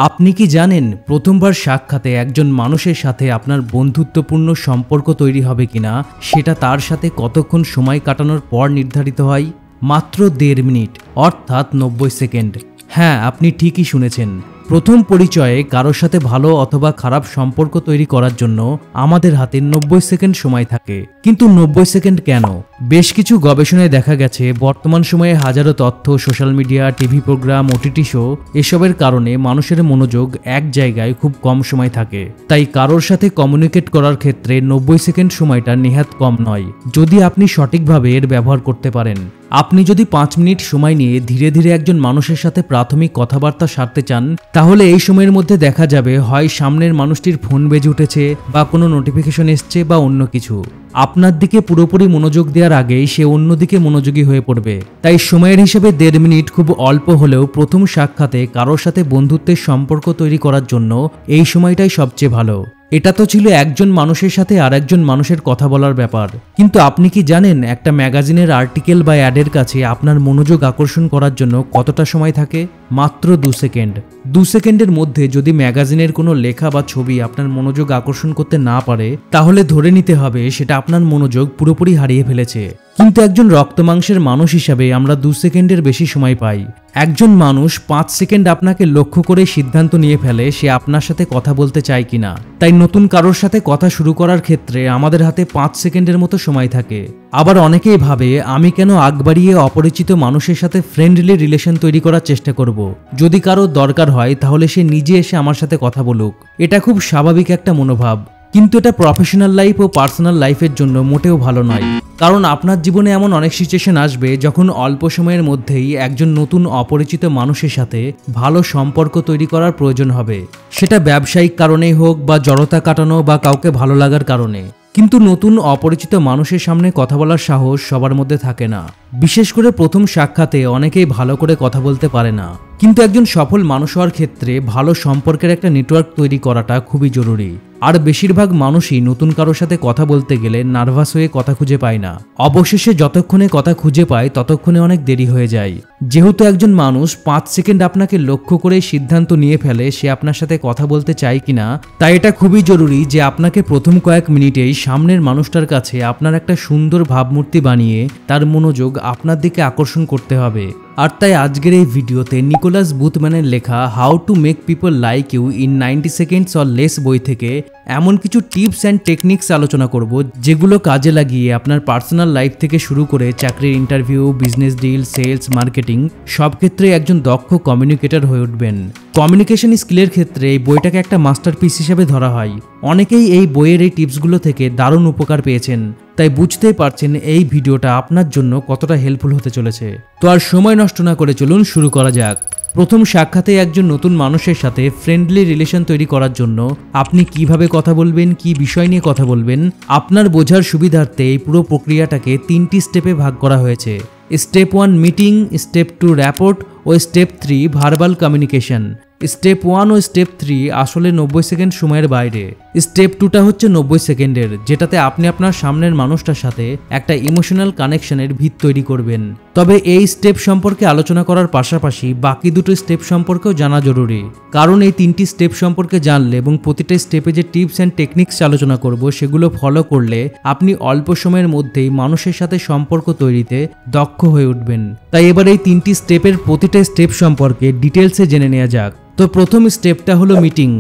আপনি কি জানেন প্রথমবার সাক্ষাতে একজন মানুষের সাথে আপনার বন্ধুত্বপূর্ণ সম্পর্ক তৈরি হবে কিনা সেটা তার সাথে কতক্ষণ সময় কাটানোর পর নির্ধারিত হয়? মাত্র 1.5 মিনিট, অর্থাৎ 90 সেকেন্ড। হ্যাঁ, আপনি ঠিকই শুনেছেন। প্রথম পরিচয়ে কারোর সাথে ভালো অথবা খারাপ সম্পর্ক তৈরি করার জন্য আমাদের হাতে 90 সেকেন্ড সময় থাকে। কিন্তু 90 সেকেন্ড কেন? বেশ কিছু গবেষণায় দেখা গেছে বর্তমান সময়ে হাজারো তথ্য, social media, TV programme, OTT show এসবের কারণে মানুষের মনোযোগ এক জায়গায় খুব কম সময় থাকে। তাই কারোর সাথে কমিউনিকেট করার ক্ষেত্রে 90 সেকেন্ড সময়টা নেহাত কম নয়, যদি আপনি সঠিকভাবে এর ব্যবহার করতে পারেন। আপনি যদি 5 মিনিট সময় নিয়ে ধীরে ধীরে একজন মানুষের সাথে প্রাথমিক কথাবার্তা সারতে চান, তাহলে এই সময়ের মধ্যে দেখা যাবে হয় সামনের মানুষটির ফোন বেজে উঠেছে, বা কোনো নোটিফিকেশন এসছে, বা অন্য কিছু। আপনার দিকে পুরোপুরি মনোযোগ দেওয়ার আগেই সে অন্যদিকে মনোযোগী হয়ে পড়বে। তাই সময়ের হিসেবে 1.5 মিনিট খুব অল্প হলেও প্রথম সাক্ষাতে কারোর সাথে বন্ধুত্বের সম্পর্ক তৈরি করার জন্য এই সময়টাই সবচেয়ে ভালো। এটা তো ছিল একজন মানুষের সাথে আরেকজন মানুষের কথা বলার ব্যাপার, কিন্তু আপনি কি জানেন একটা ম্যাগাজিনের আর্টিকেল বা অ্যাডের কাছে আপনার মনোযোগ আকর্ষণ করার জন্য কতটা সময় থাকে? মাত্র 2 সেকেন্ড। 2 সেকেন্ডের মধ্যে যদি ম্যাগাজিনের কোনো লেখা বা ছবি আপনার মনোযোগ আকর্ষণ করতে না পারে, তাহলে ধরে নিতে হবে সেটা আপনার মনোযোগ পুরোপুরি হারিয়ে ফেলেছে। কিন্তু একজন রক্তমাংসের মানুষ হিসাবে আমরা 2 সেকেন্ডের বেশি সময় পাই। একজন মানুষ 5 সেকেন্ড আপনাকে লক্ষ্য করে সিদ্ধান্ত নিয়ে ফেলে সে আপনার সাথে কথা বলতে চায় কিনা। তাই নতুন কারোর সাথে কথা শুরু করার ক্ষেত্রে আমাদের হাতে 5 সেকেন্ডের মতো সময় থাকে। আবার অনেকেই ভাবে আমি কেন আগ বাড়িয়ে অপরিচিত মানুষের সাথে ফ্রেন্ডলি রিলেশন তৈরি করার চেষ্টা করব। যদি কারো দরকার হয় তাহলে সে নিজে এসে আমার সাথে কথা বলুক। এটা খুব স্বাভাবিক একটা মনোভাব, কিন্তু এটা প্রফেশনাল লাইফ ও পার্সোনাল লাইফের জন্য মোটেও ভালো নয়। কারণ আপনার জীবনে এমন অনেক সিচুয়েশন আসবে যখন অল্প সময়ের মধ্যেই একজন নতুন অপরিচিত মানুষের সাথে ভালো সম্পর্ক তৈরি করার প্রয়োজন হবে। সেটা ব্যবসায়িক কারণেই হোক, বা জড়তা কাটানো, বা কাউকে ভালো লাগার কারণে। কিন্তু নতুন অপরিচিত মানুষের সামনে কথা বলার সাহস সবার মধ্যে থাকে না। বিশেষ করে প্রথম সাক্ষাতে অনেকেই ভালো করে কথা বলতে পারে না। কিন্তু একজন সফল মানুষ হওয়ার ক্ষেত্রে ভালো সম্পর্কের একটা নেটওয়ার্ক তৈরি করাটা খুবই জরুরি। আর বেশিরভাগ মানুষই নতুন কারোর সাথে কথা বলতে গেলে নার্ভাস হয়ে কথা খুঁজে পায় না। অবশেষে যতক্ষণে কথা খুঁজে পায় ততক্ষণে অনেক দেরি হয়ে যায়। যেহেতু একজন মানুষ 5 সেকেন্ড আপনাকে লক্ষ্য করে সিদ্ধান্ত নিয়ে ফেলে সে আপনার সাথে কথা বলতে চায় কিনা, তাই এটা খুবই জরুরি যে আপনাকে প্রথম কয়েক মিনিটেই সামনের মানুষটার কাছে আপনার একটা সুন্দর ভাবমূর্তি বানিয়ে তার মনোযোগ আপনার দিকে আকর্ষণ করতে হবে। আর তাই আজকের এই ভিডিওতে নিকোলাস বুথম্যানের লেখা how to make people like you in 90 seconds or less বই থেকে এমন কিছু টিপস অ্যান্ড টেকনিক্স আলোচনা করব যেগুলো কাজে লাগিয়ে আপনার পার্সোনাল লাইফ থেকে শুরু করে চাকরির interview, business deal, sales, marketing সব ক্ষেত্রে একজন দক্ষ কমিউনিকেটর হয়ে উঠবেন। কমিউনিকেশন স্কিলের ক্ষেত্রে এই বইটাকে একটা মাস্টারপিস হিসেবে ধরা হয়। অনেকেই এই বইয়ের এই টিপসগুলো থেকে দারুণ উপকার পেয়েছেন। তাই বুঝতেই পারছেন এই ভিডিওটা আপনার জন্য কতটা হেল্পফুল হতে চলেছে। তো আর সময় নষ্ট না করে চলুন শুরু করা যাক। প্রথম সাক্ষাতে একজন নতুন মানুষের সাথে ফ্রেন্ডলি রিলেশন তৈরি করার জন্য আপনি কিভাবে কথা বলবেন, কি বিষয় নিয়ে কথা বলবেন, আপনার বোঝার সুবিধার্থে এই পুরো প্রক্রিয়াটাকে 3টি স্টেপে ভাগ করা হয়েছে। স্টেপ 1 মিটিং, স্টেপ 2 র্যাপোর্ট ও স্টেপ 3 ভার্বাল কমিউনিকেশন। স্টেপ 1 ও স্টেপ 3 আসলে 90 সেকেন্ড সময়ের বাইরে। স্টেপ 2টা হচ্ছে 90 সেকেন্ডের, যেটাতে আপনি আপনার সামনের মানুষটার সাথে একটা ইমোশনাল কানেকশনের ভিত তৈরি করবেন। তবে এই স্টেপ সম্পর্কে আলোচনা করার পাশাপাশি বাকি দুটো স্টেপ সম্পর্কেও জানা জরুরি। কারণ এই 3টি স্টেপ সম্পর্কে জানলে এবং প্রতিটা স্টেপে যে টিপস অ্যান্ড টেকনিক্স আলোচনা করব সেগুলো ফলো করলে আপনি অল্প সময়ের মধ্যেই মানুষের সাথে সম্পর্ক তৈরিতে দক্ষ হয়ে উঠবেন। তাই এবার এই 3টি স্টেপের প্রতিটা স্টেপ সম্পর্কে ডিটেলসে জেনে নেওয়া যাক। তো প্রথম স্টেপটা হলো মিটিং।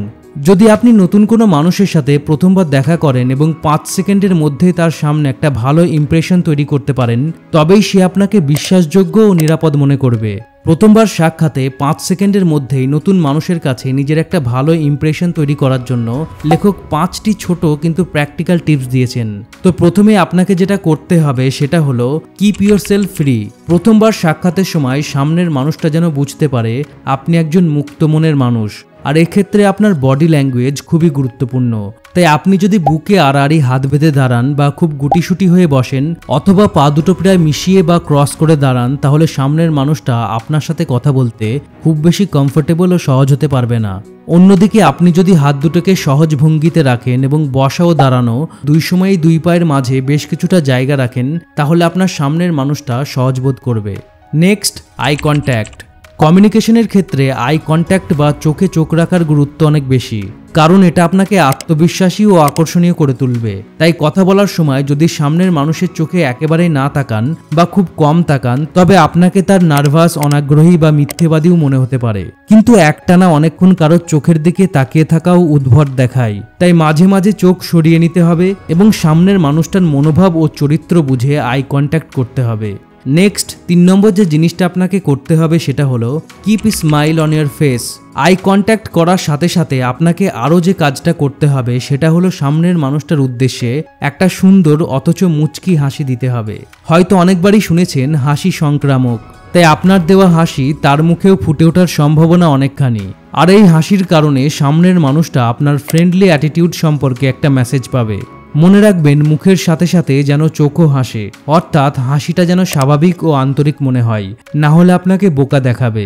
যদি আপনি নতুন কোনো মানুষের সাথে প্রথমবার দেখা করেন এবং 5 সেকেন্ডের মধ্যে তার সামনে একটা ভালো ইমপ্রেশন তৈরি করতে পারেন, তবেই সে আপনাকে বিশ্বাসযোগ্য ও নিরাপদ মনে করবে। প্রথমবার সাক্ষাতে 5 সেকেন্ডের মধ্যেই নতুন মানুষের কাছে নিজের একটা ভালো ইমপ্রেশন তৈরি করার জন্য লেখক 5টি ছোট কিন্তু প্র্যাকটিক্যাল টিপস দিয়েছেন। তো প্রথমে আপনাকে যেটা করতে হবে সেটা হলো কিপ ইয়োরসেলফ ফ্রি। প্রথমবার সাক্ষাতের সময় সামনের মানুষটা যেন বুঝতে পারে আপনি একজন মুক্ত মনের মানুষ। আর এক্ষেত্রে আপনার বডি ল্যাঙ্গুয়েজ খুবই গুরুত্বপূর্ণ। তাই আপনি যদি বুকে আড়াআড়ি হাত বেঁধে দাঁড়ান, বা খুব গুটিসুটি হয়ে বসেন, অথবা পা দুটো প্রায় মিশিয়ে বা ক্রস করে দাঁড়ান, তাহলে সামনের মানুষটা আপনার সাথে কথা বলতে খুব বেশি কমফোর্টেবল ও সহজ হতে পারবে না। অন্যদিকে আপনি যদি হাত দুটোকে সহজ ভঙ্গিতে রাখেন এবং বসা ও দাঁড়ানো দুই সময়ই দুই পায়ের মাঝে বেশ কিছুটা জায়গা রাখেন, তাহলে আপনার সামনের মানুষটা সহজ বোধ করবে। Next, eye contact. কমিউনিকেশনের ক্ষেত্রে আই কন্ট্যাক্ট বা চোখে চোখ রাখার গুরুত্ব অনেক বেশি, কারণ এটা আপনাকে আত্মবিশ্বাসী ও আকর্ষণীয় করে তুলবে। তাই কথা বলার সময় যদি সামনের মানুষের চোখে একেবারেই না তাকান বা খুব কম তাকান, তবে আপনাকে তার নার্ভাস, অনাগ্রহী বা মিথ্যেবাদীও মনে হতে পারে। কিন্তু একটানা অনেকক্ষণ কারোর চোখের দিকে তাকিয়ে থাকাও উদ্ভট দেখায়। তাই মাঝে মাঝে চোখ সরিয়ে নিতে হবে এবং সামনের মানুষটার মনোভাব ও চরিত্র বুঝে আই কন্ট্যাক্ট করতে হবে। নেক্সট 3 নম্বর যে জিনিসটা আপনাকে করতে হবে সেটা হলো keep smile on year face. Eye contact করার সাথে সাথে আপনাকে আরও যে কাজটা করতে হবে সেটা হলো সামনের মানুষটার উদ্দেশ্যে একটা সুন্দর অথচ মুচকি হাসি দিতে হবে। হয়তো অনেকবারই শুনেছেন হাসি সংক্রামক, তাই আপনার দেওয়া হাসি তার মুখেও ফুটে ওঠার সম্ভাবনা অনেকখানি। আর এই হাসির কারণে সামনের মানুষটা আপনার ফ্রেন্ডলি অ্যাটিটিউড সম্পর্কে একটা মেসেজ পাবে। মনে রাখবেন, মুখের সাথে সাথে যেন চোখও হাসে, অর্থাৎ হাসিটা যেন স্বাভাবিক ও আন্তরিক মনে হয়, না হলে আপনাকে বোকা দেখাবে।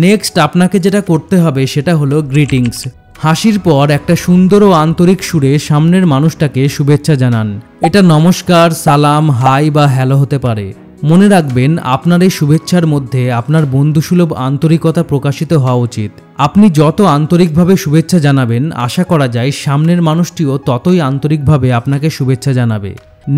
নেক্সট আপনাকে যেটা করতে হবে সেটা হলো গ্রিটিংস। হাসির পর একটা সুন্দর ও আন্তরিক সুরে সামনের মানুষটাকে শুভেচ্ছা জানান। এটা নমস্কার, সালাম, হাই বা হ্যালো হতে পারে। মনে রাখবেন, আপনার এই শুভেচ্ছার মধ্যে আপনার বন্ধুসুলভ আন্তরিকতা প্রকাশিত হওয়া উচিত। আপনি যত আন্তরিকভাবে শুভেচ্ছা জানাবেন, আশা করা যায় সামনের মানুষটিও ততই আন্তরিকভাবে আপনাকে শুভেচ্ছা জানাবে।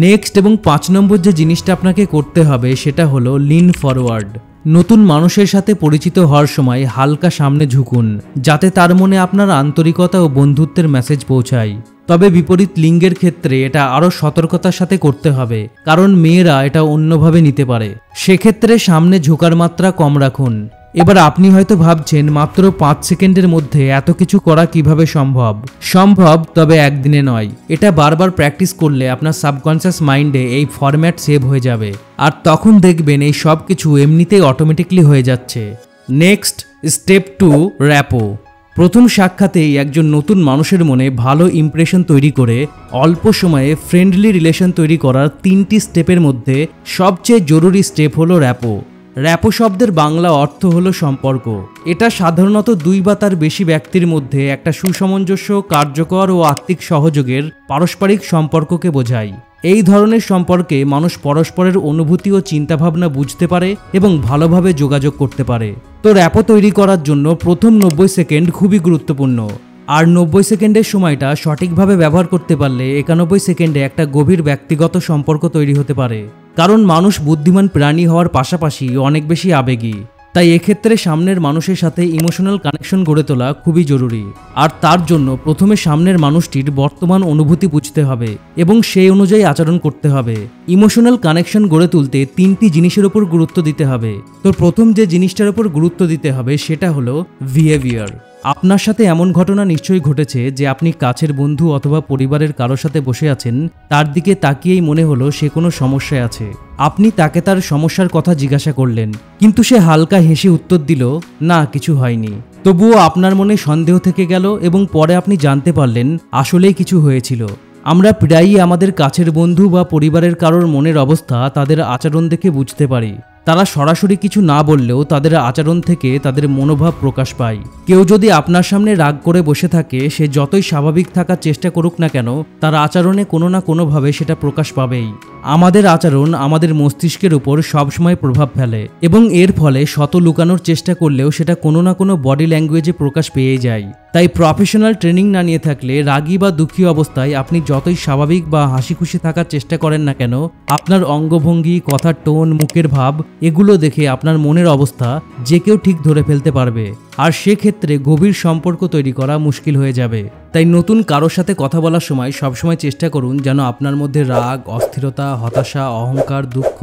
নেক্সট এবং 5 নম্বর যে জিনিসটা আপনাকে করতে হবে সেটা হলো লিন ফরওয়ার্ড। নতুন মানুষের সাথে পরিচিত হওয়ার সময় হালকা সামনে ঝুঁকুন, যাতে তার মনে আপনার আন্তরিকতা ও বন্ধুত্বের মেসেজ পৌঁছায়। তবে বিপরীত লিঙ্গের ক্ষেত্রে এটা আরও সতর্কতার সাথে করতে হবে, কারণ মেয়েরা এটা অন্যভাবে নিতে পারে। সেক্ষেত্রে সামনে ঝোঁকার মাত্রা কম রাখুন। এবার আপনি হয়তো ভাবছেন, মাত্র 5 সেকেন্ডের মধ্যে এত কিছু করা কিভাবে সম্ভব, তবে একদিনে নয়। এটা বারবার প্র্যাকটিস করলে আপনার সাবকনসিয়াস মাইন্ডে এই ফরম্যাট সেভ হয়ে যাবে, আর তখন দেখবেন এই সব কিছু এমনিতেই অটোমেটিকলি হয়ে যাচ্ছে। Next step 2, র্যাপো। প্রথম সাক্ষাতেই একজন নতুন মানুষের মনে ভালো ইমপ্রেশন তৈরি করে অল্প সময়ে ফ্রেন্ডলি রিলেশন তৈরি করার 3টি স্টেপের মধ্যে সবচেয়ে জরুরি স্টেপ হলো র্যাপো। র্যাপো শব্দের বাংলা অর্থ হলো সম্পর্ক। এটা সাধারণত 2 বা তার বেশি ব্যক্তির মধ্যে একটা সুসামঞ্জস্য, কার্যকর ও আত্মিক সহযোগের পারস্পরিক সম্পর্ককে বোঝায়। এই ধরনের সম্পর্কে মানুষ পরস্পরের অনুভূতি ও চিন্তাভাবনা বুঝতে পারে এবং ভালোভাবে যোগাযোগ করতে পারে। তো র্যাপো তৈরি করার জন্য প্রথম 90 সেকেন্ড খুবই গুরুত্বপূর্ণ। আর 90 সেকেন্ডের সময়টা সঠিকভাবে ব্যবহার করতে পারলে 91 সেকেন্ডে একটা গভীর ব্যক্তিগত সম্পর্ক তৈরি হতে পারে। কারণ মানুষ বুদ্ধিমান প্রাণী হওয়ার পাশাপাশি অনেক বেশি আবেগী, তাই এক্ষেত্রে সামনের মানুষের সাথে ইমোশনাল কানেকশন গড়ে তোলা খুবই জরুরি। আর তার জন্য প্রথমে সামনের মানুষটির বর্তমান অনুভূতি বুঝতে হবে এবং সেই অনুযায়ী আচরণ করতে হবে। ইমোশনাল কানেকশন গড়ে তুলতে 3টি জিনিসের উপর গুরুত্ব দিতে হবে। তো প্রথম যে জিনিসটার উপর গুরুত্ব দিতে হবে সেটা হলো বিহেভিয়ার। আপনার সাথে এমন ঘটনা নিশ্চয়ই ঘটেছে যে আপনি কাছের বন্ধু অথবা পরিবারের কারোর সাথে বসে আছেন, তার দিকে তাকিয়েই মনে হলো সে কোনো সমস্যায় আছে। আপনি তাকে তার সমস্যার কথা জিজ্ঞাসা করলেন, কিন্তু সে হালকা হেসে উত্তর দিল, না কিছু হয়নি। তবুও আপনার মনে সন্দেহ থেকে গেল এবং পরে আপনি জানতে পারলেন আসলেই কিছু হয়েছিল। আমরা প্রায়ই আমাদের কাছের বন্ধু বা পরিবারের কারোর মনের অবস্থা তাদের আচরণ দেখে বুঝতে পারি। তারা সরাসরি কিছু না বললেও তাদের আচরণ থেকে তাদের মনোভাব প্রকাশ পায়। কেউ যদি আপনার সামনে রাগ করে বসে থাকে, সে যতই স্বাভাবিক থাকার চেষ্টা করুক না কেন, তার আচরণে কোনো না কোনোভাবে সেটা প্রকাশ পাবেই। আমাদের আচরণ আমাদের মস্তিষ্কের উপর সবসময় প্রভাব ফেলে এবং এর ফলে শত লুকানোর চেষ্টা করলেও সেটা কোনো না কোনো বডি ল্যাঙ্গুয়েজে প্রকাশ পেয়ে যায়। তাই প্রফেশনাল ট্রেনিং না নিয়ে থাকলে রাগী বা দুঃখী অবস্থায় আপনি যতই স্বাভাবিক বা হাসি খুশি থাকার চেষ্টা করেন না কেন, আপনার অঙ্গভঙ্গি, কথার টোন, মুখের ভাব এগুলো দেখে আপনার মনের অবস্থা যে কেউ ঠিক ধরে ফেলতে পারবে, আর সেক্ষেত্রে গভীর সম্পর্ক তৈরি করা মুশকিল হয়ে যাবে। তাই নতুন কারোর সাথে কথা বলার সময় সবসময় চেষ্টা করুন যেন আপনার মধ্যে রাগ, অস্থিরতা, হতাশা, অহংকার, দুঃখ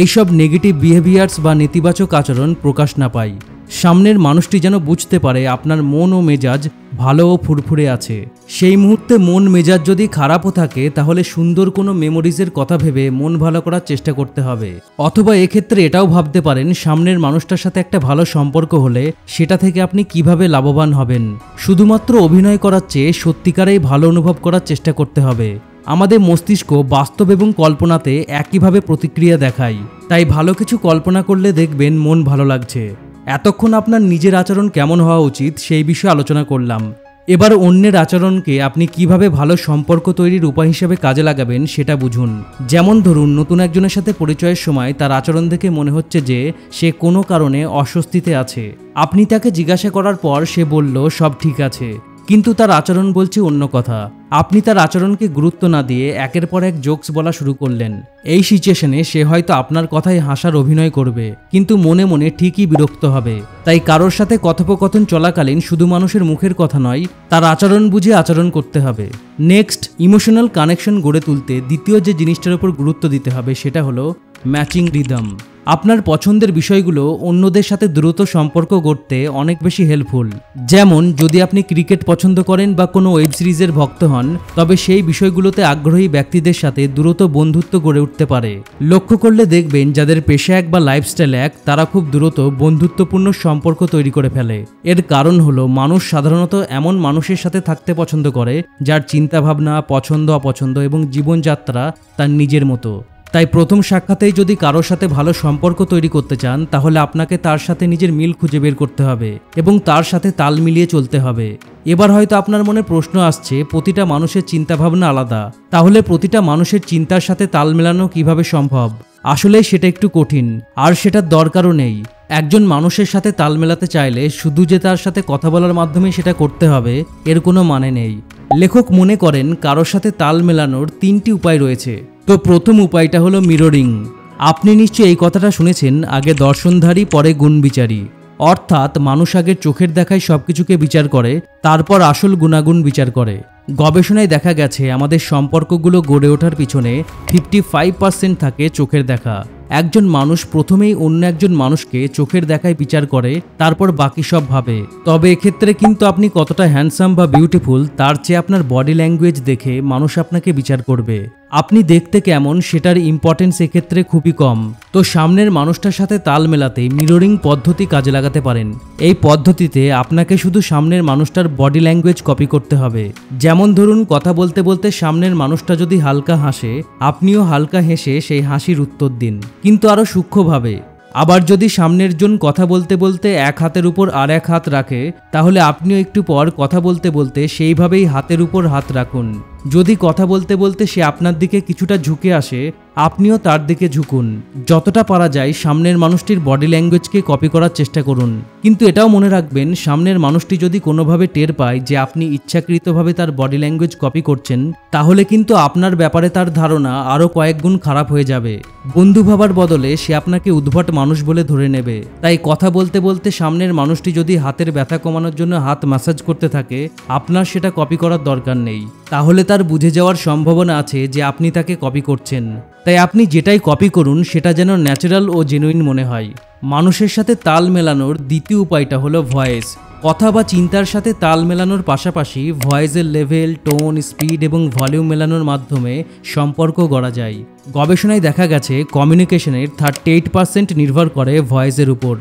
এইসব নেগেটিভ বিহেভিয়ার্স বা নেতিবাচক আচরণ প্রকাশ না পায়। সামনের মানুষটি যেন বুঝতে পারে আপনার মন ও মেজাজ ভালো ও ফুরফুরে আছে। সেই মুহূর্তে মন মেজাজ যদি খারাপও থাকে, তাহলে সুন্দর কোনো মেমোরিজের কথা ভেবে মন ভালো করার চেষ্টা করতে হবে। অথবা এক্ষেত্রে এটাও ভাবতে পারেন, সামনের মানুষটার সাথে একটা ভালো সম্পর্ক হলে সেটা থেকে আপনি কিভাবে লাভবান হবেন। শুধুমাত্র অভিনয় করার চেয়ে সত্যিকারেই ভালো অনুভব করার চেষ্টা করতে হবে। আমাদের মস্তিষ্ক বাস্তব এবং কল্পনাতে একইভাবে প্রতিক্রিয়া দেখায়, তাই ভালো কিছু কল্পনা করলে দেখবেন মন ভালো লাগছে। এতক্ষণ আপনার নিজের আচরণ কেমন হওয়া উচিত সেই বিষয়ে আলোচনা করলাম। এবার অন্যের আচরণকে আপনি কিভাবে ভালো সম্পর্ক তৈরির উপায় হিসেবে কাজে লাগাবেন সেটা বুঝুন। যেমন ধরুন, নতুন একজনের সাথে পরিচয়ের সময় তার আচরণ দেখে মনে হচ্ছে যে সে কোনো কারণে অস্বস্তিতে আছে। আপনি তাকে জিজ্ঞাসা করার পর সে বলল সব ঠিক আছে, কিন্তু তার আচরণ বলছে অন্য কথা। আপনি তার আচরণকে গুরুত্ব না দিয়ে একের পর এক জোকস বলা শুরু করলেন। এই সিচুয়েশনে সে হয়তো আপনার কথায় হাসার অভিনয় করবে, কিন্তু মনে মনে ঠিকই বিরক্ত হবে। তাই কারোর সাথে কথোপকথন চলাকালীন শুধু মানুষের মুখের কথা নয়, তার আচরণ বুঝে আচরণ করতে হবে। নেক্সট, ইমোশনাল কানেকশন গড়ে তুলতে দ্বিতীয় যে জিনিসটার উপর গুরুত্ব দিতে হবে সেটা হলো ম্যাচিং রিদম। আপনার পছন্দের বিষয়গুলো অন্যদের সাথে দ্রুত সম্পর্ক গড়তে অনেক বেশি হেল্পফুল। যেমন, যদি আপনি ক্রিকেট পছন্দ করেন বা কোনো ওয়েব সিরিজের ভক্ত হন, তবে সেই বিষয়গুলোতে আগ্রহী ব্যক্তিদের সাথে দ্রুত বন্ধুত্ব গড়ে উঠতে পারে। লক্ষ্য করলে দেখবেন যাদের পেশা এক বা লাইফস্টাইল এক, তারা খুব দ্রুত বন্ধুত্বপূর্ণ সম্পর্ক তৈরি করে ফেলে। এর কারণ হলো মানুষ সাধারণত এমন মানুষের সাথে থাকতে পছন্দ করে যার চিন্তাভাবনা, পছন্দ অপছন্দ এবং জীবনযাত্রা তার নিজের মতো। তাই প্রথম সাক্ষাতেই যদি কারোর সাথে ভালো সম্পর্ক তৈরি করতে চান, তাহলে আপনাকে তার সাথে নিজের মিল খুঁজে বের করতে হবে এবং তার সাথে তাল মিলিয়ে চলতে হবে। এবার হয়তো আপনার মনে প্রশ্ন আসছে, প্রতিটা মানুষের চিন্তাভাবনা আলাদা, তাহলে প্রতিটা মানুষের চিন্তার সাথে তাল মেলানো কিভাবে সম্ভব? আসলে সেটা একটু কঠিন, আর সেটার দরকারও নেই। একজন মানুষের সাথে তাল মেলাতে চাইলে শুধু যে তার সাথে কথা বলার মাধ্যমে সেটা করতে হবে এর কোনো মানে নেই। লেখক মনে করেন কারোর সাথে তাল মেলানোর 3টি উপায় রয়েছে। তো প্রথম উপায়টা হলো মিররিং। আপনি নিশ্চয়ই এই কথাটা শুনেছেন, আগে দর্শনধারী পরে গুণবিচারী। অর্থাৎ মানুষ আগে চোখের দেখায় সবকিছুকে বিচার করে, তারপর আসল গুণাগুণ বিচার করে। গবেষণায় দেখা গেছে আমাদের সম্পর্কগুলো গড়ে ওঠার পিছনে 55% থাকে চোখের দেখা। একজন মানুষ প্রথমেই অন্য একজন মানুষকে চোখের দেখায় বিচার করে, তারপর বাকি সব ভাবে। তবে এক্ষেত্রে কিন্তু আপনি কতটা হ্যান্ডসাম বা বিউটিফুল তার চেয়ে আপনার বডি ল্যাঙ্গুয়েজ দেখে মানুষ আপনাকে বিচার করবে। আপনি দেখতে কেমন সেটার ইম্পর্টেন্স এক্ষেত্রে খুবই কম। তো সামনের মানুষটার সাথে তাল মেলাতে মিররিং পদ্ধতি কাজে লাগাতে পারেন। এই পদ্ধতিতে আপনাকে শুধু সামনের মানুষটার বডি ল্যাঙ্গুয়েজ কপি করতে হবে। যেমন ধরুন, কথা বলতে বলতে সামনের মানুষটা যদি হালকা হাসে, আপনিও হালকা হেসে সেই হাসির উত্তর দিন, কিন্তু আরো সূক্ষ্মভাবে। আবার যদি সামনের জন কথা বলতে বলতে এক হাতের উপর আর এক হাত রাখে, তাহলে আপনিও একটু পর কথা বলতে বলতে সেইভাবেই হাতের উপর হাত রাখুন। যদি কথা বলতে বলতে সে আপনার দিকে কিছুটা ঝুঁকে আসে, আপনিও তার দিকে ঝুঁকুন। যতটা পারা যায় সামনের মানুষটির বডি ল্যাঙ্গুয়েজকে কপি করার চেষ্টা করুন। কিন্তু এটাও মনে রাখবেন, সামনের মানুষটি যদি কোনোভাবে টের পায় যে আপনি ইচ্ছাকৃতভাবে তার বডি ল্যাঙ্গুয়েজ কপি করছেন, তাহলে কিন্তু আপনার ব্যাপারে তার ধারণা আরও কয়েক গুণ খারাপ হয়ে যাবে। বন্ধু ভাবার বদলে সে আপনাকে উদ্ভট মানুষ বলে ধরে নেবে। তাই কথা বলতে বলতে সামনের মানুষটি যদি হাতের ব্যথা কমানোর জন্য হাত ম্যাসাজ করতে থাকে, আপনার সেটা কপি করার দরকার নেই। তাহলে তার বুঝে যাওয়ার সম্ভাবনা আছে যে আপনি তাকে কপি করছেন। তাই আপনি যেটাই কপি করুন সেটা যেন ন্যাচারাল ও জেনুইন মনে হয়। মানুষের সাথে তাল মেলানোর দ্বিতীয় উপায়টা হলো ভয়েস। কথা বা চিন্তার সাথে তাল মেলানোর পাশাপাশি ভয়েসের লেভেল, টোন, স্পিড এবং ভলিউম মেলানোর মাধ্যমে সম্পর্ক গড়া যায়। গবেষণায় দেখা গেছে কমিউনিকেশনের 38% নির্ভর করে ভয়েসের উপর।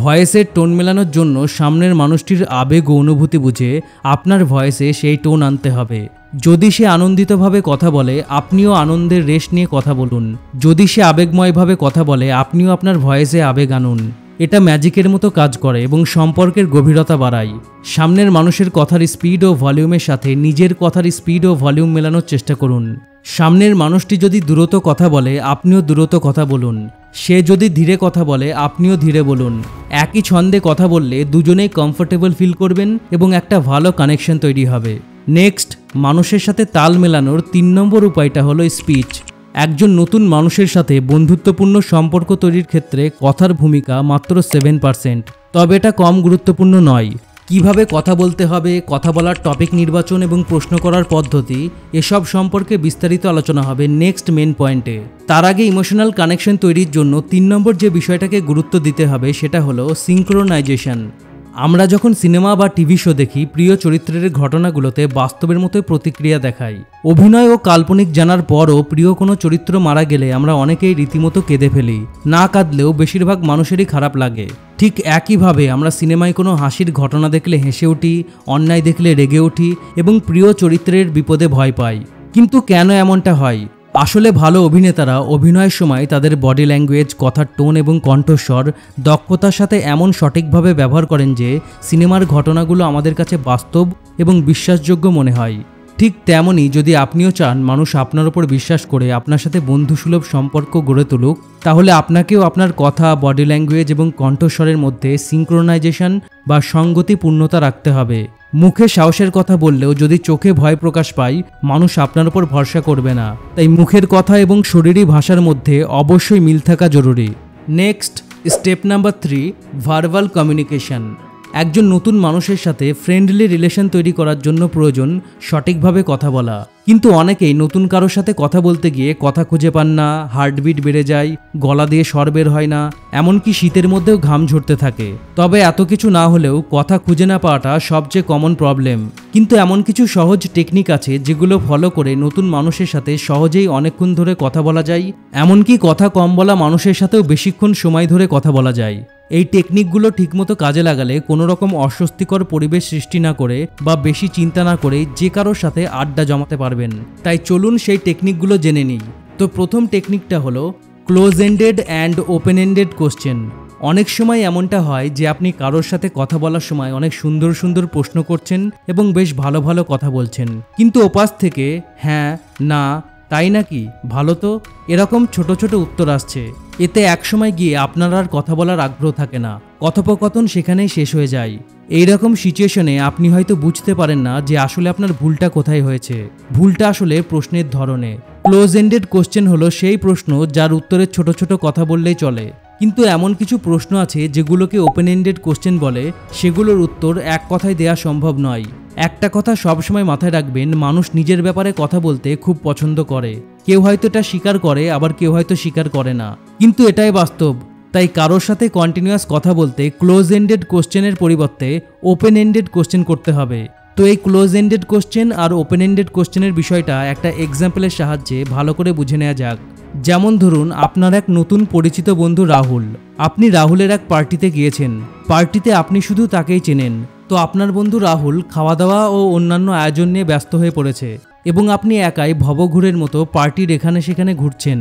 ভয়েসের টোন মেলানোর জন্য সামনের মানুষটির আবেগ ও অনুভূতি বুঝে আপনার ভয়েসে সেই টোন আনতে হবে। যদি সে আনন্দিতভাবে কথা বলে, আপনিও আনন্দের রেশ নিয়ে কথা বলুন। যদি সে আবেগময়ভাবে কথা বলে, আপনিও আপনার ভয়েসে আবেগ আনুন। এটা ম্যাজিকের মতো কাজ করে এবং সম্পর্কের গভীরতা বাড়ায়। সামনের মানুষের কথার স্পিড ও ভলিউমের সাথে নিজের কথার স্পিড ও ভলিউম মেলানোর চেষ্টা করুন। সামনের মানুষটি যদি দ্রুত কথা বলে, আপনিও দ্রুত কথা বলুন। সে যদি ধীরে কথা বলে, আপনিও ধীরে বলুন। একই ছন্দে কথা বললে দুজনেই কমফোর্টেবল ফিল করবেন এবং একটা ভালো কানেকশন তৈরি হবে। নেক্সট, মানুষের সাথে তাল মেলানোর 3 নম্বর উপায়টা হলো স্পিচ। একজন নতুন মানুষের সাথে বন্ধুত্বপূর্ণ সম্পর্ক তৈরির ক্ষেত্রে কথার ভূমিকা মাত্র 7%। তবে এটা কম গুরুত্বপূর্ণ নয়। কিভাবে কথা বলতে হবে, কথা বলার টপিক নির্বাচন এবং প্রশ্ন করার পদ্ধতি, এসব সম্পর্কে বিস্তারিত আলোচনা হবে নেক্সট মেন পয়েন্টে। তার আগে ইমোশনাল কানেকশন তৈরির জন্য 3 নম্বর যে বিষয়টাকে গুরুত্ব দিতে হবে সেটা হলো সিঙ্ক্রোনাইজেশন। আমরা যখন সিনেমা বা টিভি শো দেখি, প্রিয় চরিত্রের ঘটনাগুলোতে বাস্তবের মতোই প্রতিক্রিয়া দেখাই। অভিনয় ও কাল্পনিক জানার পরও প্রিয় কোনো চরিত্র মারা গেলে আমরা অনেকেই রীতিমতো কেঁদে ফেলি। না কাঁদলেও বেশিরভাগ মানুষেরই খারাপ লাগে। ঠিক একইভাবে আমরা সিনেমায় কোনো হাসির ঘটনা দেখলে হেসে উঠি, অন্যায় দেখলে রেগে উঠি এবং প্রিয় চরিত্রের বিপদে ভয় পাই। কিন্তু কেন এমনটা হয়? আসলে ভালো অভিনেতারা অভিনয়ের সময় তাদের বডি ল্যাঙ্গুয়েজ, কথার টোন এবং কণ্ঠস্বর দক্ষতার সাথে এমন সঠিকভাবে ব্যবহার করেন যে সিনেমার ঘটনাগুলো আমাদের কাছে বাস্তব এবং বিশ্বাসযোগ্য মনে হয়। ঠিক তেমনই যদি আপনিও চান মানুষ আপনার উপর বিশ্বাস করে আপনার সাথে বন্ধুসুলভ সম্পর্ক গড়ে তুলুক, তাহলে আপনাকেও আপনার কথা, বডি ল্যাঙ্গুয়েজ এবং কণ্ঠস্বরের মধ্যে সিঙ্ক্রোনাইজেশন বা সঙ্গতিপূর্ণতা রাখতে হবে। মুখে সাহসের কথা বললেও যদি চোখে ভয় প্রকাশ পায়, মানুষ আপনার উপর ভরসা করবে না। তাই মুখের কথা এবং শরীরী ভাষার মধ্যে অবশ্যই মিল থাকা জরুরি। Next, step number 3, verbal communication. একজন নতুন মানুষের সাথে ফ্রেন্ডলি রিলেশন তৈরি করার জন্য প্রয়োজন সঠিকভাবে কথা বলা। কিন্তু অনেকেই নতুন কারোর সাথে কথা বলতে গিয়ে কথা খুঁজে পান না, হার্টবিট বেড়ে যায়, গলা দিয়ে স্বর বের হয় না, এমনকি শীতের মধ্যেও ঘাম ঝরতে থাকে। তবে এত কিছু না হলেও কথা খুঁজে না পাওয়াটা সবচেয়ে কমন প্রবলেম। কিন্তু এমন কিছু সহজ টেকনিক আছে যেগুলো ফলো করে নতুন মানুষের সাথে সহজেই অনেকক্ষণ ধরে কথা বলা যায়, এমনকি কথা কম বলা মানুষের সাথেও বেশিক্ষণ সময় ধরে কথা বলা যায়। এই টেকনিকগুলো ঠিকমতো কাজে লাগালে কোনো রকম অস্বস্তিকর পরিবেশ সৃষ্টি না করে বা বেশি চিন্তা না করে যে কারোর সাথে আড্ডা জমাতে পারবেন। তাই চলুন সেই টেকনিকগুলো জেনে নিই। তো প্রথম টেকনিকটা হলো close ended and open ended question. অনেক সময় এমনটা হয় যে আপনি কারোর সাথে কথা বলার সময় অনেক সুন্দর সুন্দর প্রশ্ন করছেন এবং বেশ ভালো ভালো কথা বলছেন, কিন্তু ওপাশ থেকে হ্যাঁ, না, তাই নাকি, ভালো তো, এরকম ছোট ছোট উত্তর আসছে। এতে একসময় গিয়ে আপনার আর কথা বলার আগ্রহ থাকে না, কথোপকথন সেখানেই শেষ হয়ে যায়। এইরকম সিচুয়েশনে আপনি হয়তো বুঝতে পারেন না যে আসলে আপনার ভুলটা কোথায় হয়েছে। ভুলটা আসলে প্রশ্নের ধরনে। ক্লোজ এন্ডেড কোশ্চেন হলো সেই প্রশ্ন যার উত্তরে ছোট ছোট কথা বললেই চলে। কিন্তু এমন কিছু প্রশ্ন আছে যেগুলোকে ওপেন এন্ডেড কোশ্চেন বলে, সেগুলোর উত্তর এক কথায় দেওয়া সম্ভব নয়। একটা কথা সবসময় মাথায় রাখবেন, মানুষ নিজের ব্যাপারে কথা বলতে খুব পছন্দ করে। কেউ হয়তো এটা স্বীকার করে, আবার কেউ হয়তো স্বীকার করে না, কিন্তু এটাই বাস্তব। তাই কারোর সাথে কন্টিনিউয়াস কথা বলতে ক্লোজ এন্ডেড কোশ্চেনের পরিবর্তে ওপেন এন্ডেড কোশ্চেন করতে হবে। তো এই ক্লোজ এন্ডেড কোশ্চেন আর ওপেন এন্ডেড কোশ্চেনের বিষয়টা একটা এক্সাম্পলের সাহায্যে ভালো করে বুঝে নেওয়া যাক। যেমন ধরুন, আপনার এক নতুন পরিচিত বন্ধু রাহুল। আপনি রাহুলের এক পার্টিতে গিয়েছেন। পার্টিতে আপনি শুধু তাকেই চেনেন। তো আপনার বন্ধু রাহুল খাওয়া দাওয়া ও অন্যান্য আয়োজন নিয়ে ব্যস্ত হয়ে পড়েছে এবং আপনি একাই ভবঘুরের মতো পার্টির এখানে সেখানে ঘুরছেন।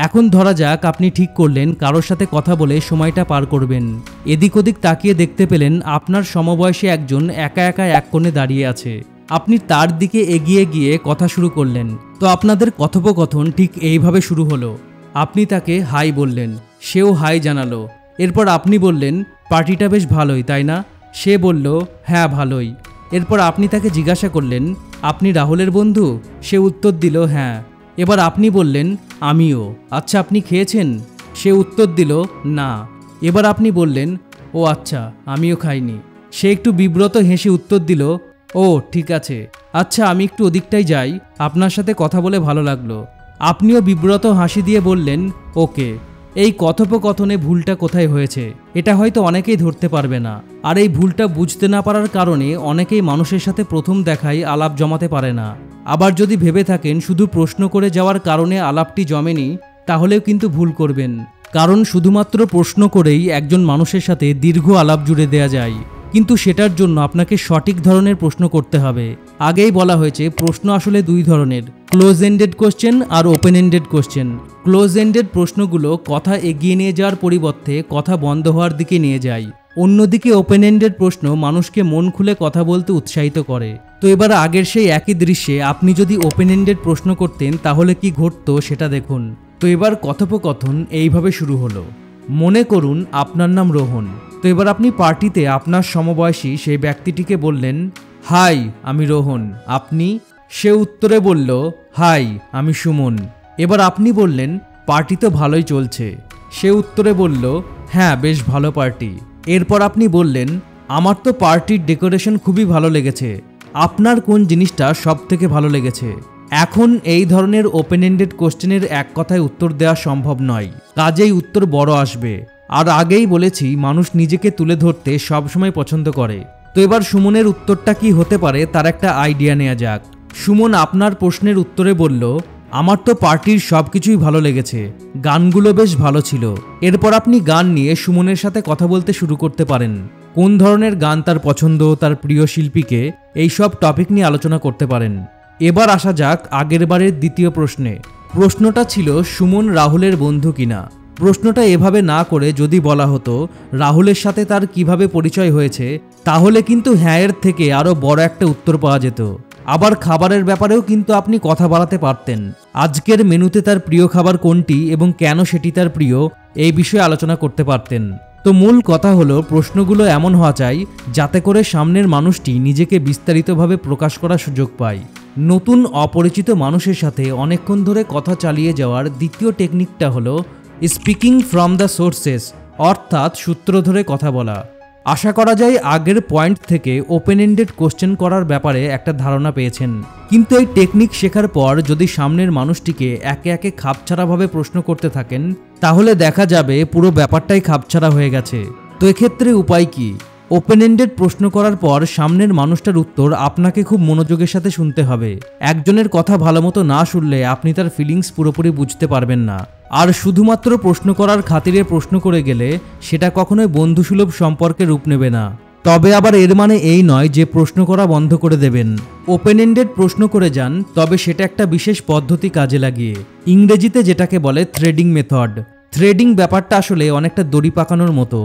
এখন ধরা যাক আপনি ঠিক করলেন কারোর সাথে কথা বলে সময়টা পার করবেন। এদিক ওদিক তাকিয়ে দেখতে পেলেন আপনার সমবয়সী একজন একা একা এক কোণে দাঁড়িয়ে আছে। আপনি তার দিকে এগিয়ে গিয়ে কথা শুরু করলেন। তো আপনাদের কথোপকথন ঠিক এইভাবে শুরু হলো। আপনি তাকে হাই বললেন, সেও হাই জানালো। এরপর আপনি বললেন, পার্টিটা বেশ ভালোই তাই না? সে বলল, হ্যাঁ ভালোই। এরপর আপনি তাকে জিজ্ঞাসা করলেন, আপনি রাহুলের বন্ধু? সে উত্তর দিল, হ্যাঁ। এবার আপনি বললেন, আমিও। আচ্ছা, আপনি খেয়েছেন? সে উত্তর দিল, না। এবার আপনি বললেন, ও আচ্ছা, আমিও খাইনি। সে একটু বিব্রত হেসে উত্তর দিল, ও ঠিক আছে, আচ্ছা আমি একটু ওদিকটাই যাই, আপনার সাথে কথা বলে ভালো লাগলো। আপনিও বিব্রত হাসি দিয়ে বললেন, ওকে। এই কথোপকথনে ভুলটা কোথায় হয়েছে এটা হয়তো অনেকেই ধরতে পারবে না। আর এই ভুলটা বুঝতে না পারার কারণে অনেকেই মানুষের সাথে প্রথম দেখায় আলাপ জমাতে পারে না। আবার যদি ভেবে থাকেন শুধু প্রশ্ন করে যাওয়ার কারণে আলাপটি জমেনি, তাহলেও কিন্তু ভুল করবেন। কারণ শুধুমাত্র প্রশ্ন করেই একজন মানুষের সাথে দীর্ঘ আলাপ জুড়ে দেয়া যায়, কিন্তু সেটার জন্য আপনাকে সঠিক ধরনের প্রশ্ন করতে হবে। আগেই বলা হয়েছে প্রশ্ন আসলে দুই ধরনের, ক্লোজ এন্ডেড কোশ্চেন আর open ended question. Close ended প্রশ্নগুলো কথা এগিয়ে নিয়ে যাওয়ার পরিবর্তে কথা বন্ধ হওয়ার দিকে নিয়ে যায়। অন্যদিকে ওপেন এন্ডেড প্রশ্ন মানুষকে মন খুলে কথা বলতে উৎসাহিত করে। তো এবার আগের সেই একই দৃশ্যে আপনি যদি ওপেন এন্ডেড প্রশ্ন করতেন তাহলে কি ঘটতো সেটা দেখুন। তো এবার কথোপকথন এইভাবে শুরু হলো। মনে করুন আপনার নাম রোহন। তো এবার আপনি পার্টিতে আপনার সমবয়সী সেই ব্যক্তিটিকে বললেন, হাই আমি রোহন, আপনি? সে উত্তরে বলল, হাই আমি সুমন। এবার আপনি বললেন, পার্টি তো ভালোই চলছে। সে উত্তরে বলল, হ্যাঁ বেশ ভালো পার্টি। এরপর আপনি বললেন, আমার তো পার্টির ডেকোরেশন খুবই ভালো লেগেছে, আপনার কোন জিনিসটা সব থেকে ভালো লেগেছে? এখন এই ধরনের ওপেন এন্ডেড কোশ্চেনের এক কথায় উত্তর দেওয়া সম্ভব নয়, কাজেই উত্তর বড় আসবে। আর আগেই বলেছি মানুষ নিজেকে তুলে ধরতে সবসময় পছন্দ করে। তো এবার সুমনের উত্তরটা কি হতে পারে তার একটা আইডিয়া নেওয়া যাক। সুমন আপনার প্রশ্নের উত্তরে বলল, আমার তো পার্টির সব কিছুই ভালো লেগেছে, গানগুলো বেশ ভালো ছিল। এরপর আপনি গান নিয়ে সুমনের সাথে কথা বলতে শুরু করতে পারেন। কোন ধরনের গান তার পছন্দ, তার প্রিয় শিল্পীকে, এইসব টপিক নিয়ে আলোচনা করতে পারেন। এবার আসা যাক আগের বারের দ্বিতীয় প্রশ্নে। প্রশ্নটা ছিল সুমন রাহুলের বন্ধু কিনা। প্রশ্নটা এভাবে না করে যদি বলা হতো রাহুলের সাথে তার কিভাবে পরিচয় হয়েছে, তাহলে কিন্তু হ্যাঁ এর থেকে আরও বড় একটা উত্তর পাওয়া যেত। আবার খাবারের ব্যাপারেও কিন্তু আপনি কথা বাড়াতে পারতেন। আজকের মেনুতে তার প্রিয় খাবার কোনটি এবং কেন সেটি তার প্রিয়, এই বিষয়ে আলোচনা করতে পারতেন। তো মূল কথা হলো, প্রশ্নগুলো এমন হওয়া চাই যাতে করে সামনের মানুষটি নিজেকে বিস্তারিতভাবে প্রকাশ করার সুযোগ পায়। নতুন অপরিচিত মানুষের সাথে অনেকক্ষণ ধরে কথা চালিয়ে যাওয়ার দ্বিতীয় টেকনিকটা হলো স্পিকিং ফ্রম দ্য সোর্সেস, অর্থাৎ সূত্র ধরে কথা বলা। আশা করা যায় আগের পয়েন্ট থেকে ওপেন এন্ডেড কোশ্চেন করার ব্যাপারে একটা ধারণা পেয়েছেন। কিন্তু এই টেকনিক শেখার পর যদি সামনের মানুষটিকে একে একে খাপছাড়াভাবে প্রশ্ন করতে থাকেন, তাহলে দেখা যাবে পুরো ব্যাপারটাই খাপছাড়া হয়ে গেছে। তো এক্ষেত্রে উপায় কি? ওপেন এন্ডেড প্রশ্ন করার পর সামনের মানুষটার উত্তর আপনাকে খুব মনোযোগের সাথে শুনতে হবে। একজনের কথা ভালোমতো না শুনলে আপনি তার ফিলিংস পুরোপুরি বুঝতে পারবেন না। আর শুধুমাত্র প্রশ্ন করার খাতিরে প্রশ্ন করে গেলে সেটা কখনোই বন্ধুসুলভ সম্পর্কে রূপ নেবে না। তবে আবার এর মানে এই নয় যে প্রশ্ন করা বন্ধ করে দেবেন। ওপেন এন্ডেড প্রশ্ন করে যান, তবে সেটা একটা বিশেষ পদ্ধতি কাজে লাগিয়ে, ইংরেজিতে যেটাকে বলে থ্রেডিং মেথড। থ্রেডিং ব্যাপারটা আসলে অনেকটা দড়ি পাকানোর মতো।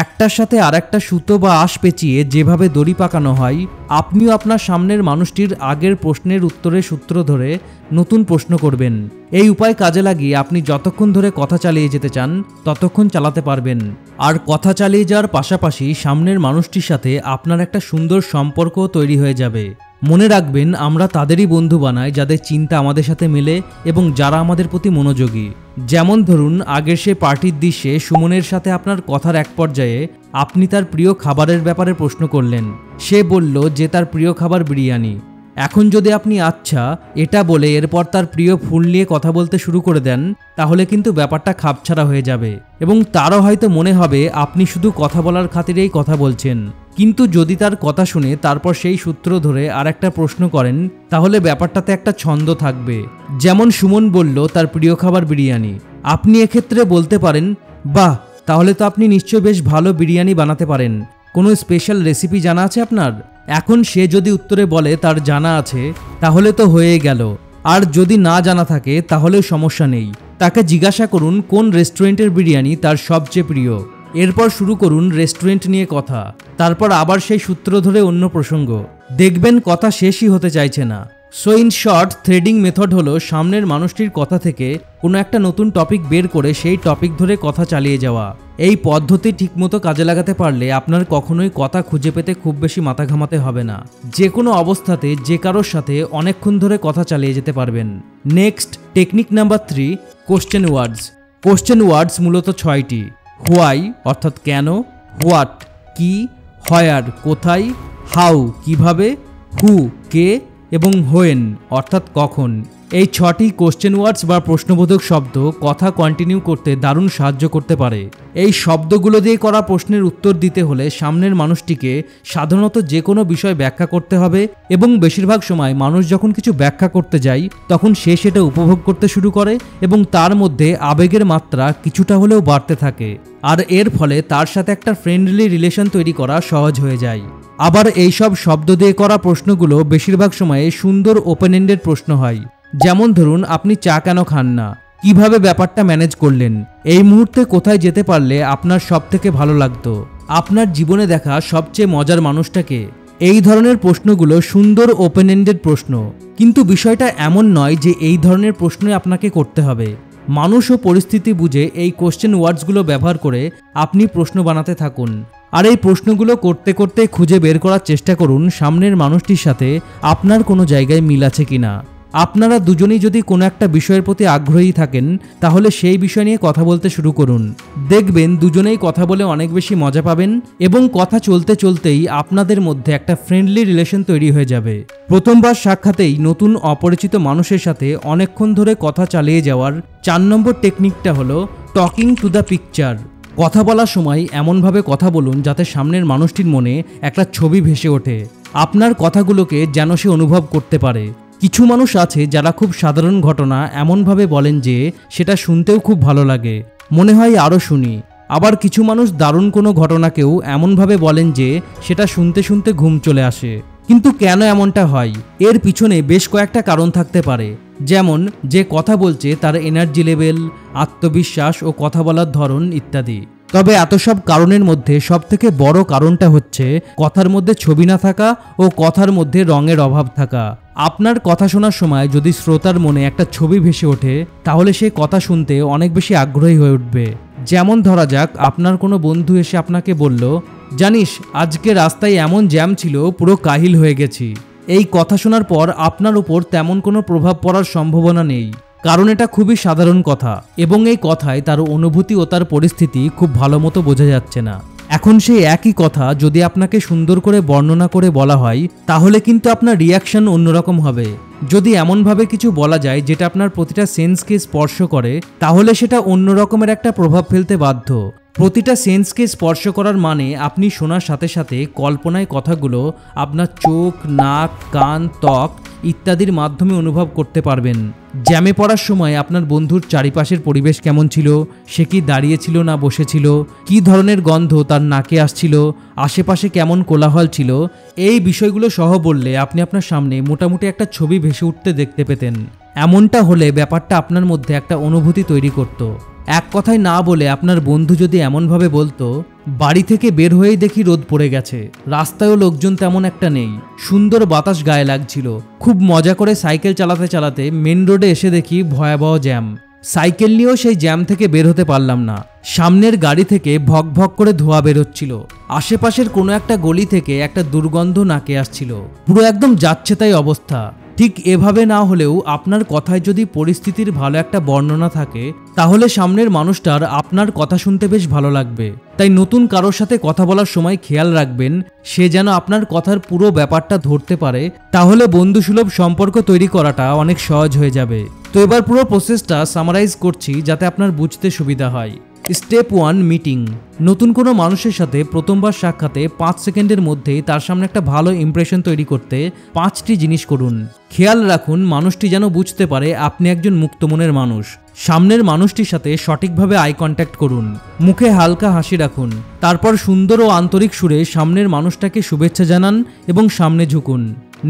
একটার সাথে আরেকটা সুতো বা আঁশ পেঁচিয়ে যেভাবে দড়ি পাকানো হয়, আপনিও আপনার সামনের মানুষটির আগের প্রশ্নের উত্তরের সূত্র ধরে নতুন প্রশ্ন করবেন। এই উপায় কাজে লাগিয়ে আপনি যতক্ষণ ধরে কথা চালিয়ে যেতে চান ততক্ষণ চালাতে পারবেন। আর কথা চালিয়ে যাওয়ার পাশাপাশি সামনের মানুষটির সাথে আপনার একটা সুন্দর সম্পর্ক তৈরি হয়ে যাবে। মনে রাখবেন, আমরা তাদেরই বন্ধু বানাই যাদের চিন্তা আমাদের সাথে মেলে এবং যারা আমাদের প্রতি মনোযোগী। যেমন ধরুন, আগের সে পার্টির দৃশ্যে সুমনের সাথে আপনার কথার এক পর্যায়ে আপনি তার প্রিয় খাবারের ব্যাপারে প্রশ্ন করলেন। সে বলল যে তার প্রিয় খাবার বিরিয়ানি। এখন যদি আপনি আচ্ছা এটা বলে এরপর তার প্রিয় ফুল নিয়ে কথা বলতে শুরু করে দেন, তাহলে কিন্তু ব্যাপারটা খাপছাড়া হয়ে যাবে এবং তারও হয়তো মনে হবে আপনি শুধু কথা বলার খাতিরেই কথা বলছেন। কিন্তু যদি তার কথা শুনে তারপর সেই সূত্র ধরে আর একটা প্রশ্ন করেন, তাহলে ব্যাপারটাতে একটা ছন্দ থাকবে। যেমন সুমন বলল তার প্রিয় খাবার বিরিয়ানি। আপনি এক্ষেত্রে বলতে পারেন, বাহ, তাহলে তো আপনি নিশ্চয় বেশ ভালো বিরিয়ানি বানাতে পারেন। কোনো স্পেশাল রেসিপি জানা আছে আপনার? এখন সে যদি উত্তরে বলে তার জানা আছে, তাহলে তো হয়ে গেল। আর যদি না জানা থাকে তাহলেও সমস্যা নেই। তাকে জিজ্ঞাসা করুন কোন রেস্টুরেন্টের বিরিয়ানি তার সবচেয়ে প্রিয়। এরপর শুরু করুন রেস্টুরেন্ট নিয়ে কথা। তারপর আবার সেই সূত্র ধরে অন্য প্রসঙ্গ। দেখবেন কথা শেষই হতে চাইছে না। So in short, threading method হলো সামনের মানুষটির কথা থেকে কোনো একটা নতুন টপিক বের করে সেই টপিক ধরে কথা চালিয়ে যাওয়া। এই পদ্ধতি ঠিকমতো কাজে লাগাতে পারলে আপনার কখনোই কথা খুঁজে পেতে খুব বেশি মাথা ঘামাতে হবে না। যে কোনো অবস্থাতে যে কারোর সাথে অনেকক্ষণ ধরে কথা চালিয়ে যেতে পারবেন। নেক্সট, টেকনিক নাম্বার 3, কোশ্চেন ওয়ার্ডস। কোশ্চেন ওয়ার্ডস মূলত 6টি। হোয়াই অর্থাৎ কেন, হোয়াট কি, হোয়ার কোথায়, হাউ কিভাবে, হু কে এবং হোয়েন অর্থাৎ কখন। এই 6টি কোশ্চেন ওয়ার্ডস বা প্রশ্নবোধক শব্দ কথা কন্টিনিউ করতে দারুণ সাহায্য করতে পারে। এই শব্দগুলো দিয়ে করা প্রশ্নের উত্তর দিতে হলে সামনের মানুষটিকে সাধারণত যে কোনো বিষয় ব্যাখ্যা করতে হবে এবং বেশিরভাগ সময় মানুষ যখন কিছু ব্যাখ্যা করতে যায় তখন সে সেটা উপভোগ করতে শুরু করে এবং তার মধ্যে আবেগের মাত্রা কিছুটা হলেও বাড়তে থাকে। আর এর ফলে তার সাথে একটা ফ্রেন্ডলি রিলেশন তৈরি করা সহজ হয়ে যায়। আবার এইসব শব্দ দিয়ে করা প্রশ্নগুলো বেশিরভাগ সময়ে সুন্দর ওপেন এন্ডেড প্রশ্ন হয়। যেমন ধরুন, আপনি চা কেন খান না, কিভাবে ব্যাপারটা ম্যানেজ করলেন, এই মুহূর্তে কোথায় যেতে পারলে আপনার সব থেকে ভালো লাগতো, আপনার জীবনে দেখা সবচেয়ে মজার মানুষটাকে। এই ধরনের প্রশ্নগুলো সুন্দর ওপেন এন্ডেড প্রশ্ন। কিন্তু বিষয়টা এমন নয় যে এই ধরনের প্রশ্নই আপনাকে করতে হবে। মানুষ ও পরিস্থিতি বুঝে এই কোশ্চেন ওয়ার্ডসগুলো ব্যবহার করে আপনি প্রশ্ন বানাতে থাকুন। আর এই প্রশ্নগুলো করতে করতে খুঁজে বের করার চেষ্টা করুন সামনের মানুষটির সাথে আপনার কোনো জায়গায় মিল আছে কিনা। আপনারা দুজনেই যদি কোনো একটা বিষয়ের প্রতি আগ্রহী থাকেন তাহলে সেই বিষয় নিয়ে কথা বলতে শুরু করুন। দেখবেন দুজনেই কথা বলে অনেক বেশি মজা পাবেন এবং কথা চলতে চলতেই আপনাদের মধ্যে একটা ফ্রেন্ডলি রিলেশন তৈরি হয়ে যাবে। প্রথমবার সাক্ষাতেই নতুন অপরিচিত মানুষের সাথে অনেকক্ষণ ধরে কথা চালিয়ে যাওয়ার 4 নম্বর টেকনিকটা হলো টকিং টু দ্য পিকচার। কথা বলার সময় এমনভাবে কথা বলুন যাতে সামনের মানুষটির মনে একটা ছবি ভেসে ওঠে। আপনার কথাগুলোকে যেন সে অনুভব করতে পারে। কিছু মানুষ আছে যারা খুব সাধারণ ঘটনা এমনভাবে বলেন যে সেটা শুনতেও খুব ভালো লাগে, মনে হয় আরও শুনি। আবার কিছু মানুষ দারুণ কোনো ঘটনাকেও এমনভাবে বলেন যে সেটা শুনতে শুনতে ঘুম চলে আসে। কিন্তু কেন এমনটা হয়? এর পিছনে বেশ কয়েকটা কারণ থাকতে পারে। যেমন যে কথা বলছে তার এনার্জি লেভেল, আত্মবিশ্বাস ও কথা বলার ধরন ইত্যাদি। তবে এত সব কারণের মধ্যে সবথেকে বড় কারণটা হচ্ছে কথার মধ্যে ছবি না থাকা ও কথার মধ্যে রঙের অভাব থাকা। আপনার কথা শোনার সময় যদি শ্রোতার মনে একটা ছবি ভেসে ওঠে তাহলে সে কথা শুনতে অনেক বেশি আগ্রহী হয়ে উঠবে। যেমন ধরা যাক আপনার কোনো বন্ধু এসে আপনাকে বলল, জানিস আজকে রাস্তায় এমন জ্যাম ছিল পুরো কাহিল হয়ে গেছি। এই কথা শোনার পর আপনার উপর তেমন কোনো প্রভাব পড়ার সম্ভাবনা নেই, কারণ এটা খুবই সাধারণ কথা এবং এই কথায় তার অনুভূতি ও তার পরিস্থিতি খুব ভালো মতো বোঝা যাচ্ছে না। এখন সেই একই কথা যদি আপনাকে সুন্দর করে বর্ণনা করে বলা হয় তাহলে কিন্তু আপনার রিয়াকশন অন্যরকম হবে। যদি এমনভাবে কিছু বলা যায় যেটা আপনার প্রতিটা সেন্সকে স্পর্শ করে তাহলে সেটা অন্য রকমের একটা প্রভাব ফেলতে বাধ্য। প্রতিটা সেন্সকে স্পর্শ করার মানে আপনি শোনার সাথে সাথে কল্পনায় কথাগুলো আপনার চোখ, নাক, কান, ত্বক ইত্যাদির মাধ্যমে অনুভব করতে পারবেন। জ্যামে পড়ার সময় আপনার বন্ধুর চারিপাশের পরিবেশ কেমন ছিল, সে কি দাঁড়িয়েছিল না বসেছিল, কী ধরনের গন্ধ তার নাকে আসছিল, আশেপাশে কেমন কোলাহল ছিল, এই বিষয়গুলো সহ বললে আপনি আপনার সামনে মোটামুটি একটা ছবি ভেসে উঠতে দেখতে পেতেন। এমনটা হলে ব্যাপারটা আপনার মধ্যে একটা অনুভূতি তৈরি করত। এক কথায় না বলে আপনার বন্ধু যদি এমনভাবে বলতো, বাড়ি থেকে বের হয়েই দেখি রোদ পড়ে গেছে, রাস্তায়ও লোকজন তেমন একটা নেই, সুন্দর বাতাস গায়ে লাগছিল, খুব মজা করে সাইকেল চালাতে চালাতে মেন রোডে এসে দেখি ভয়াবহ জ্যাম, সাইকেল নিয়েও সেই জ্যাম থেকে বের হতে পারলাম না, সামনের গাড়ি থেকে ভক ভক করে ধোঁয়া বেরোচ্ছিল, আশেপাশের কোনো একটা গলি থেকে একটা দুর্গন্ধ নাকে আসছিল, পুরো একদম যাচ্ছে তাই অবস্থা। ঠিক এভাবে না হলেও আপনার কথায় যদি পরিস্থিতির ভালো একটা বর্ণনা থাকে তাহলে সামনের মানুষটার আপনার কথা শুনতে বেশ ভালো লাগবে। তাই নতুন কারোর সাথে কথা বলার সময় খেয়াল রাখবেন সে যেন আপনার কথার পুরো ব্যাপারটা ধরতে পারে, তাহলে বন্ধুসুলভ সম্পর্ক তৈরি করাটা অনেক সহজ হয়ে যাবে। তো এবার পুরো প্রসেসটা সামারাইজ করছি যাতে আপনার বুঝতে সুবিধা হয়। Step 1, meeting. নতুন কোনো মানুষের সাথে প্রথমবার সাক্ষাতে 5 সেকেন্ডের মধ্যেই তার সামনে একটা ভালো ইমপ্রেশন তৈরি করতে 5টি জিনিস করুন। খেয়াল রাখুন মানুষটি যেন বুঝতে পারে আপনি একজন মুক্তমনের মানুষ। সামনের মানুষটির সাথে সঠিকভাবে আই কন্ট্যাক্ট করুন, মুখে হালকা হাসি রাখুন, তারপর সুন্দর ও আন্তরিক সুরে সামনের মানুষটাকে শুভেচ্ছা জানান এবং সামনে ঝুঁকুন।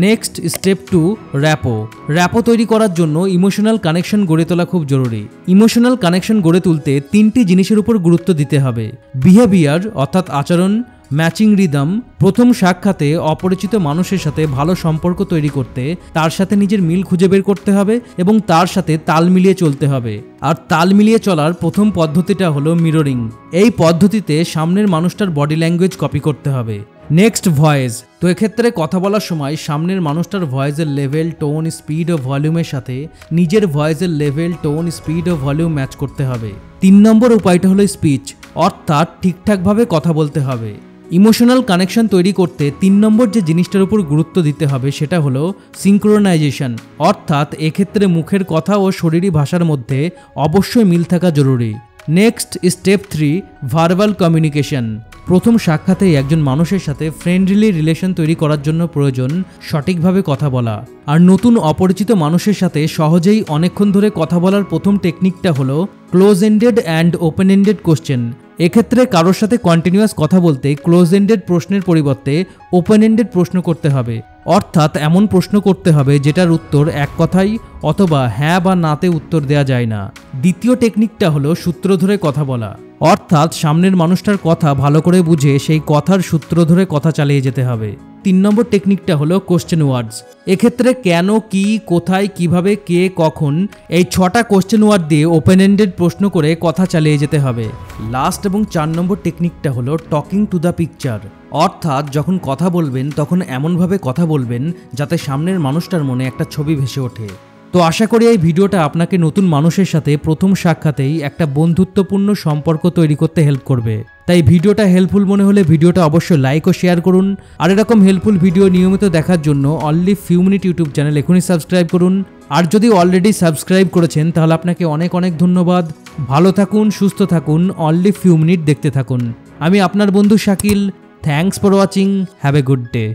Next step 2, র্যাপো। র্যাপো তৈরি করার জন্য ইমোশনাল কানেকশন গড়ে তোলা খুব জরুরি। ইমোশনাল কানেকশন গড়ে তুলতে 3টি জিনিসের উপর গুরুত্ব দিতে হবে। বিহেভিয়ার অর্থাৎ আচরণ, ম্যাচিং রিদম। প্রথম সাক্ষাতে অপরিচিত মানুষের সাথে ভালো সম্পর্ক তৈরি করতে তার সাথে নিজের মিল খুঁজে বের করতে হবে এবং তার সাথে তাল মিলিয়ে চলতে হবে। আর তাল মিলিয়ে চলার প্রথম পদ্ধতিটা হলো মিররিং। এই পদ্ধতিতে সামনের মানুষটার বডি ল্যাঙ্গুয়েজ কপি করতে হবে। Next voice. তো এক্ষেত্রে কথা বলার সময় সামনের মানুষটার ভয়েসের লেভেল, টোন, স্পিড ও ভলিউমের সাথে নিজের ভয়েসের লেভেল, টোন, স্পিড ও ভলিউম ম্যাচ করতে হবে। 3 নম্বর উপায়টা হলো স্পিচ, অর্থাৎ ঠিকঠাকভাবে কথা বলতে হবে। ইমোশনাল কানেকশন তৈরি করতে 3 নম্বর যে জিনিসটার উপর গুরুত্ব দিতে হবে সেটা হলো সিঙ্ক্রোনাইজেশন, অর্থাৎ এক্ষেত্রে মুখের কথা ও শরীরী ভাষার মধ্যে অবশ্যই মিল থাকা জরুরি। Next step 3, verbal communication. প্রথম সাক্ষাতেই একজন মানুষের সাথে ফ্রেন্ডলি রিলেশন তৈরি করার জন্য প্রয়োজন সঠিকভাবে কথা বলা। আর নতুন অপরিচিত মানুষের সাথে সহজেই অনেকক্ষণ ধরে কথা বলার প্রথম টেকনিকটা হলো close ended and open ended question. এক্ষেত্রে কারোর সাথে কন্টিনিউয়াস কথা বলতে ক্লোজ এন্ডেড প্রশ্নের পরিবর্তে ওপেন এন্ডেড প্রশ্ন করতে হবে, অর্থাৎ এমন প্রশ্ন করতে হবে যেটার উত্তর এক কথাই অথবা হ্যাঁ বা নাতে উত্তর দেওয়া যায় না। দ্বিতীয় টেকনিকটা হলো সূত্র ধরে কথা বলা, অর্থাৎ সামনের মানুষটার কথা ভালো করে বুঝে সেই কথার সূত্র ধরে কথা চালিয়ে যেতে হবে। 3 নম্বর টেকনিকটা হলো কোশ্চেন ওয়ার্ডস। এক্ষেত্রে কেন, কি, কোথায়, কিভাবে, কে, কখন এই 6টা কোশ্চেন ওয়ার্ড দিয়ে ওপেন এন্ডেড প্রশ্ন করে কথা চালিয়ে যেতে হবে। লাস্ট এবং 4 নম্বর টেকনিকটা হলো টকিং টু দ্য পিকচার, অর্থাৎ যখন কথা বলবেন তখন এমনভাবে কথা বলবেন যাতে সামনের মানুষটার মনে একটা ছবি ভেসে ওঠে। তো আশা করি এই ভিডিওটা আপনাকে নতুন মানুষের সাথে প্রথম সাক্ষাতেই একটা বন্ধুত্বপূর্ণ সম্পর্ক তৈরি করতে হেল্প করবে। তাই ভিডিওটা হেল্পফুল মনে হলে ভিডিওটা অবশ্যই লাইক ও শেয়ার করুন। আর এরকম হেল্পফুল ভিডিও নিয়মিত দেখার জন্য only few minute YouTube channel এখনই সাবস্ক্রাইব করুন। আর যদি অলরেডি সাবস্ক্রাইব করেছেন তাহলে আপনাকে অনেক অনেক ধন্যবাদ। ভালো থাকুন, সুস্থ থাকুন, অনলি ফিউ মিনিট দেখতে থাকুন। আমি আপনার বন্ধু Shakil. Thanks for watching, have a good day.